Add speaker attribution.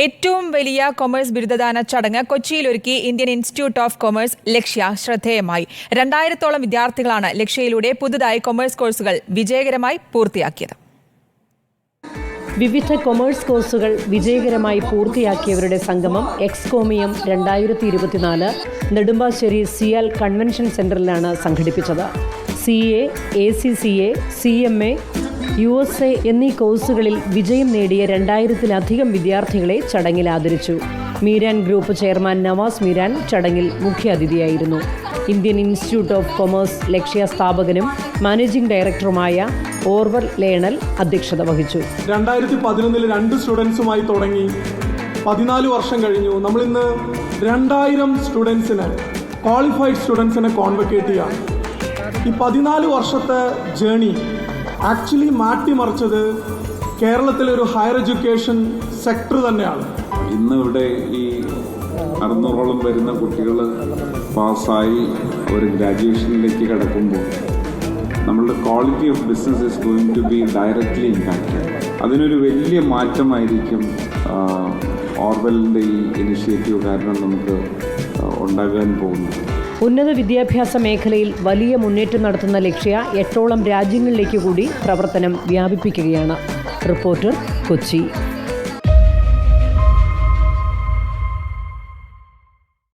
Speaker 1: ഏറ്റവും വലിയ കൊമേഴ്സ് ബിരുദദാന ചടങ്ങ് കൊച്ചിയിലൊരുക്കി ഇന്ത്യൻ ഇൻസ്റ്റിറ്റ്യൂട്ട് ഓഫ് കൊമേഴ്സ് ലക്ഷ്യ ശ്രദ്ധേയമായി. 2000-ഓളം വിദ്യാർത്ഥികളാണ് ലക്ഷ്യയിലൂടെ പുതുതായി കൊമേഴ്സ് കോഴ്സുകൾ വിജയകരമായി പൂർത്തിയാക്കിയത്.
Speaker 2: വിവിധ കൊമേഴ്സ് കോഴ്സുകൾ വിജയകരമായി പൂർത്തിയാക്കിയവരുടെ സംഗമം എക്സ്കോമിയം 2024 നെടുമ്പാശ്ശേരി സിയാൽ കൺവെൻഷൻ സെന്ററിലാണ് സംഘടിപ്പിച്ചത്. CA, ACCA, CMA, USA എന്നീ കോഴ്സുകളിൽ വിജയം നേടിയ 2000-ലധികം വിദ്യാർത്ഥികളെ ചടങ്ങിൽ ആദരിച്ചു. മീരാൻ ഗ്രൂപ്പ് ചെയർമാൻ നവാസ് മീരാൻ ചടങ്ങിൽ മുഖ്യാതിഥിയായിരുന്നു. Indian institute of commerce Lakshya സ്ഥാപകനും മാനേജിംഗ് ഡയറക്ടറുമായ ഓർവൽ ലേണൽ അധ്യക്ഷത വഹിച്ചു.
Speaker 3: 2011 2 സ്റ്റുഡൻസുമായി തുടങ്ങി 14 വർഷം കഴിഞ്ഞു. നമ്മളിന്ന് 2000 സ്റ്റുഡൻസിനെ, ക്വാളിഫൈഡ് സ്റ്റുഡൻസിനെ കോൺവക്കേറ്റ് ചെയ്യാം. ഈ 14 വർഷത്തെ ജേണി ആക്ച്വലി മാറ്റിമറിച്ചത് കേരളത്തിലെ ഒരു ഹയർ എഡ്യൂക്കേഷൻ സെക്ടർ തന്നെയാണ്.
Speaker 4: ഇന്ന് ഇവിടെ ഈ 600ഓളം വരുന്ന കുട്ടികൾ പാസ്സായി അവർ ഗ്രാജുവേഷനിലേക്ക് കടക്കുമ്പോൾ നമ്മളുടെ quality of business is going to be directly impacted. അതിനൊരു വലിയ മാറ്റമായിരിക്കും ഓർവെലിൻ്റെ ഈ ഇനിഷ്യേറ്റീവ് കാരണം നമുക്ക് ഉണ്ടാകാൻ പോകുന്നു.
Speaker 2: ഉന്നത വിദ്യാഭ്യാസ മേഖലയിൽ വലിയ മുന്നേറ്റം നടത്തുന്ന ലക്ഷ്യ 8ഓളം രാജ്യങ്ങളിലേക്ക് കൂടി പ്രവർത്തനം വ്യാപിപ്പിക്കുകയാണ്. റിപ്പോർട്ടർ, കൊച്ചി.